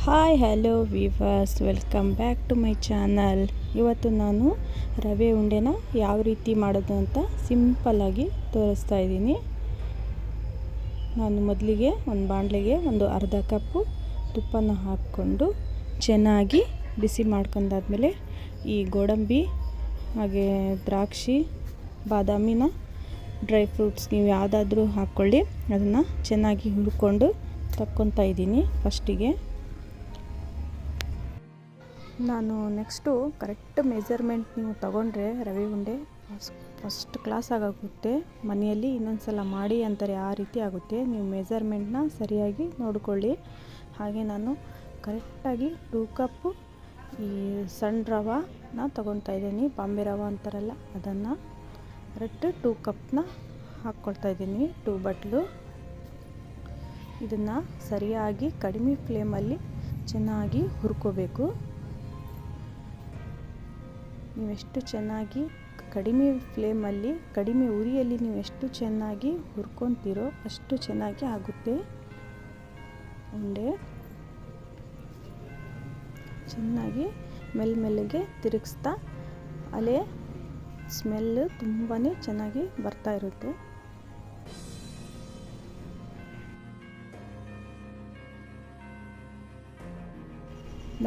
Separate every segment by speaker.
Speaker 1: Hi hello viewers, welcome back to my channel. ಇವತ್ತು ನಾನು ರವೆ ಉಂಡೆನ ಯಾವ ರೀತಿ ಮಾಡೋದು ಅಂತ ಸಿಂಪಲ್ಲಾಗಿ ತೋರಿಸ್ತಾ ಇದ್ದೀನಿ. ನಾನು ಮೊದಲಿಗೆ ಒಂದು ಬಾಣಲೆಗೆ ಒಂದು ಅರ್ಧ ಕಪ್ಪು ತುಪ್ಪನ ಹಾಕ್ಕೊಂಡು ಚೆನ್ನಾಗಿ ಬಿಸಿ ಮಾಡ್ಕೊಂಡಾದ್ಮೇಲೆ ಈ ಗೋಡಂಬಿ ಹಾಗೆ ದ್ರಾಕ್ಷಿ ಬಾದಾಮಿನ ಡ್ರೈ ಫ್ರೂಟ್ಸ್ ನೀವು ಯಾವುದಾದ್ರೂ ಹಾಕ್ಕೊಳ್ಳಿ, ಅದನ್ನು ಚೆನ್ನಾಗಿ ಹುರ್ಕೊಂಡು ತಕ್ಕೊತಾ ಇದ್ದೀನಿ. ಫಸ್ಟಿಗೆ ನಾನು ನೆಕ್ಸ್ಟು ಕರೆಕ್ಟ್ ಮೆಜರ್ಮೆಂಟ್ ನೀವು ತಗೊಂಡ್ರೆ ರವೆ ಉಂಡೆ ಫಸ್ಟ್ ಕ್ಲಾಸ್ ಆಗುತ್ತೆ. ಮನೆಯಲ್ಲಿ ಇನ್ನೊಂದು ಸಲ ಮಾಡಿ ಅಂತಾರೆ, ಆ ರೀತಿ ಆಗುತ್ತೆ. ನೀವು ಮೆಜರ್ಮೆಂಟ್ನ ಸರಿಯಾಗಿ ನೋಡಿಕೊಳ್ಳಿ. ಹಾಗೆ ನಾನು ಕರೆಕ್ಟಾಗಿ 2 ಕಪ್ಪು ಈ ಸಣ್ಣ ರವಾನ ತೊಗೊತಾ ಇದ್ದೀನಿ. ಬಾಂಬೆ ರವೆ ಅಂತಾರಲ್ಲ, ಅದನ್ನು ಕರೆಕ್ಟ್ 2 ಕಪ್ನ ಹಾಕ್ಕೊಳ್ತಾ ಇದ್ದೀನಿ. 2 ಬಟ್ಲು. ಇದನ್ನು ಸರಿಯಾಗಿ ಕಡಿಮೆ ಫ್ಲೇಮಲ್ಲಿ ಚೆನ್ನಾಗಿ ಹುರ್ಕೋಬೇಕು. ನೀವೆಷ್ಟು ಚೆನ್ನಾಗಿ ಕಡಿಮೆ ಫ್ಲೇಮಲ್ಲಿ ಕಡಿಮೆ ಉರಿಯಲ್ಲಿ ನೀವು ಎಷ್ಟು ಚೆನ್ನಾಗಿ ಹುರ್ಕೊತೀರೋ ಅಷ್ಟು ಚೆನ್ನಾಗಿ ಆಗುತ್ತೆ ಉಂಡೆ. ಚೆನ್ನಾಗಿ ಮೆಲ್ಲಗೆ ತಿರುಗಿಸ್ತಾ ಅಲೆ ಸ್ಮೆಲ್ಲು ತುಂಬಾ ಚೆನ್ನಾಗಿ ಬರ್ತಾ ಇರುತ್ತೆ.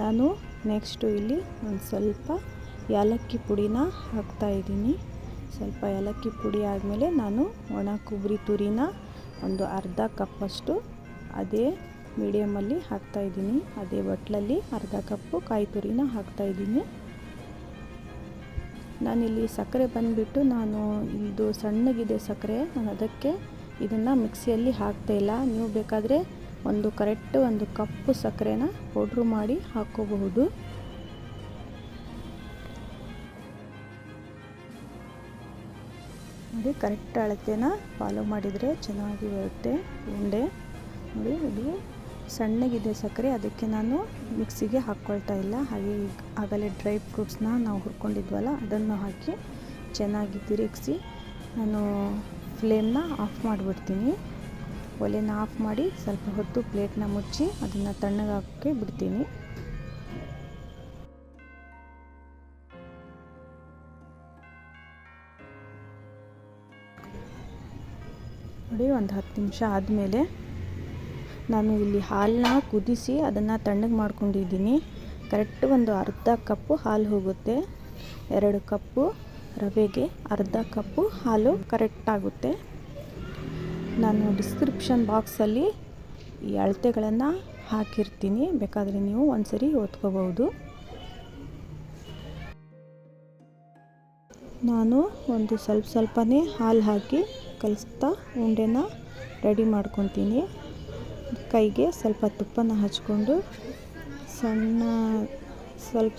Speaker 1: ನಾನು ನೆಕ್ಸ್ಟು ಇಲ್ಲಿ ಒಂದು ಸ್ವಲ್ಪ ಏಲಕ್ಕಿ ಪುಡಿನ ಹಾಕ್ತಾ ಇದ್ದೀನಿ. ಸ್ವಲ್ಪ ಏಲಕ್ಕಿ ಪುಡಿ ಆದಮೇಲೆ ನಾನು ಒಣ ಕೊಬ್ಬರಿ ತುರಿನ ಒಂದು ಅರ್ಧ ಕಪ್ಪಷ್ಟು ಅದೇ ಮೀಡಿಯಮಲ್ಲಿ ಹಾಕ್ತಾಯಿದ್ದೀನಿ. ಅದೇ ಬಟ್ಲಲ್ಲಿ ಅರ್ಧ ಕಪ್ಪು ಕಾಯಿ ತುರಿನ ಹಾಕ್ತಾಯಿದ್ದೀನಿ. ನಾನಿಲ್ಲಿ ಸಕ್ಕರೆ ಬಂದುಬಿಟ್ಟು ನಾನು ಇದು ಸಣ್ಣಗಿದೆ ಸಕ್ಕರೆ, ನಾನು ಅದಕ್ಕೆ ಇದನ್ನು ಮಿಕ್ಸಿಯಲ್ಲಿ ಹಾಕ್ತಾಯಿಲ್ಲ. ನೀವು ಬೇಕಾದರೆ ಒಂದು ಕಪ್ಪು ಸಕ್ಕರೆನ ಪೌಡ್ರು ಮಾಡಿ ಹಾಕ್ಕೋಬಹುದು. ನೋಡಿ, ಕರೆಕ್ಟ್ ಅಳತೆನ ಫಾಲೋ ಮಾಡಿದರೆ ಚೆನ್ನಾಗಿ ಬರುತ್ತೆ ಉಂಡೆ. ನೋಡಿ, ಇದು ಸಣ್ಣಗಿದೆ ಸಕ್ಕರೆ, ಅದಕ್ಕೆ ನಾನು ಮಿಕ್ಸಿಗೆ ಹಾಕ್ಕೊಳ್ತಾ ಇಲ್ಲ. ಹಾಗೆ ಆಗಲೇ ಡ್ರೈ ಫ್ರೂಟ್ಸ್ನ ನಾವು ಹುರ್ಕೊಂಡಿದ್ವಲ್ಲ ಅದನ್ನು ಹಾಕಿ ಚೆನ್ನಾಗಿ ತಿರುಗಿಸಿ ನಾನು ಫ್ಲೇಮ್ನ ಆಫ್ ಮಾಡಿಬಿಡ್ತೀನಿ. ಒಲೆನ ಆಫ್ ಮಾಡಿ ಸ್ವಲ್ಪ ಹೊತ್ತು ಪ್ಲೇಟ್ನ ಮುಚ್ಚಿ ಅದನ್ನು ತಣ್ಣಗಾಗೋಕ್ಕೆ ಬಿಡ್ತೀನಿ. ನೋಡಿ, ಒಂದು 10 ನಿಮಿಷ ಆದಮೇಲೆ ನಾನು ಇಲ್ಲಿ ಹಾಲನ್ನ ಕುದಿಸಿ ಅದನ್ನು ತಣ್ಣಗೆ ಮಾಡ್ಕೊಂಡಿದ್ದೀನಿ. ಕರೆಕ್ಟ್ ಒಂದು ಅರ್ಧ ಕಪ್ಪು ಹಾಲು ಹೋಗುತ್ತೆ. 2 ಕಪ್ಪು ರವೆಗೆ ಅರ್ಧ ಕಪ್ಪು ಹಾಲು ಕರೆಕ್ಟ್ ಆಗುತ್ತೆ. ನಾನು ಡಿಸ್ಕ್ರಿಪ್ಷನ್ ಬಾಕ್ಸಲ್ಲಿ ಈ ಅಳತೆಗಳನ್ನು ಹಾಕಿರ್ತೀನಿ, ಬೇಕಾದರೆ ನೀವು ಒಂದ್ಸರಿ ಓದ್ಕೋಬಹುದು. ನಾನು ಒಂದು ಸ್ವಲ್ಪನೇ ಹಾಲು ಹಾಕಿ ಕಲಿಸ್ತಾ ಉಂಡೆನ ರೆಡಿ ಮಾಡ್ಕೊತೀನಿ. ಕೈಗೆ ಸ್ವಲ್ಪ ತುಪ್ಪನ ಹಚ್ಕೊಂಡು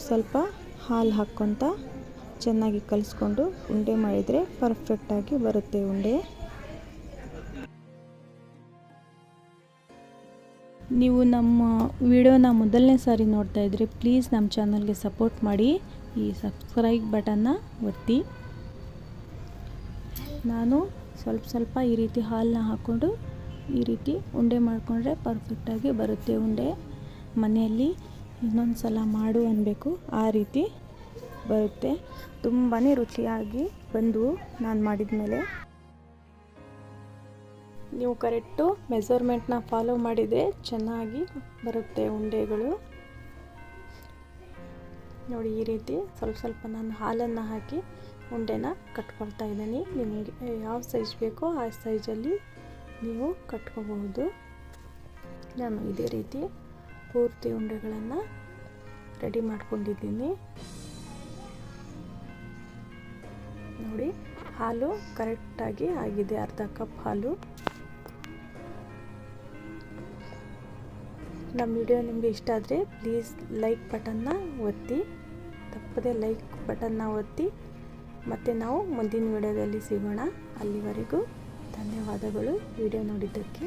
Speaker 1: ಸ್ವಲ್ಪ ಹಾಲು ಹಾಕ್ಕೊತ ಚೆನ್ನಾಗಿ ಕಲಿಸ್ಕೊಂಡು ಉಂಡೆ ಮಾಡಿದರೆ ಪರ್ಫೆಕ್ಟಾಗಿ ಬರುತ್ತೆ ಉಂಡೆ. ನೀವು ನಮ್ಮ ವಿಡಿಯೋನ ಮೊದಲನೇ ಸಾರಿ ನೋಡ್ತಾ ಇದ್ದರೆ ಪ್ಲೀಸ್ ನಮ್ಮ ಚಾನಲ್ಗೆ ಸಪೋರ್ಟ್ ಮಾಡಿ. ಈ ಸಬ್ಸ್ಕ್ರೈಬ್ ಬಟನ್ನ ಒತ್ತಿ. ನಾನು ಸ್ವಲ್ಪ ಈ ರೀತಿ ಹಾಲನ್ನ ಹಾಕ್ಕೊಂಡು ಈ ರೀತಿ ಉಂಡೆ ಮಾಡಿಕೊಂಡ್ರೆ ಪರ್ಫೆಕ್ಟಾಗಿ ಬರುತ್ತೆ ಉಂಡೆ. ಮನೆಯಲ್ಲಿ ಇನ್ನೊಂದು ಸಲ ಮಾಡು ಅನ್ನಬೇಕು, ಆ ರೀತಿ ಬರುತ್ತೆ. ತುಂಬಾ ರುಚಿಯಾಗಿ ಬಂದವು ನಾನು ಮಾಡಿದ ಮೇಲೆ. ನೀವು ಕರೆಕ್ಟು ಮೆಜರ್ಮೆಂಟ್ನ ಫಾಲೋ ಮಾಡಿದರೆ ಚೆನ್ನಾಗಿ ಬರುತ್ತೆ ಉಂಡೆಗಳು. ನೋಡಿ, ಈ ರೀತಿ ಸ್ವಲ್ಪ ನಾನು ಹಾಲನ್ನು ಹಾಕಿ ಉಂಡೆನ ಕಟ್ಕೊಳ್ತಾ ಇದ್ದೀನಿ. ನಿಮಗೆ ಯಾವ ಸೈಜ್ ಬೇಕೋ ಆ ಸೈಜಲ್ಲಿ ನೀವು ಕಟ್ಕೋಬಹುದು. ನಾನು ಇದೇ ರೀತಿ ಪೂರ್ತಿ ಉಂಡೆಗಳನ್ನು ರೆಡಿ ಮಾಡ್ಕೊಂಡಿದ್ದೀನಿ. ನೋಡಿ, ಹಾಲು ಕರೆಕ್ಟಾಗಿ ಆಗಿದೆ, ಅರ್ಧ ಕಪ್ ಹಾಲು. ನಮ್ಮ ವಿಡಿಯೋ ನಿಮಗೆ ಇಷ್ಟ ಆದರೆ ಪ್ಲೀಸ್ ಲೈಕ್ ಬಟನ್ನ ಒತ್ತಿ, ತಪ್ಪದೆ ಲೈಕ್ ಬಟನ್ನ ಒತ್ತಿ. ಮತ್ತು ನಾವು ಮುಂದಿನ ವಿಡಿಯೋದಲ್ಲಿ ಸಿಗೋಣ. ಅಲ್ಲಿವರೆಗೂ ಧನ್ಯವಾದಗಳು ವಿಡಿಯೋ ನೋಡಿದ್ದಕ್ಕೆ.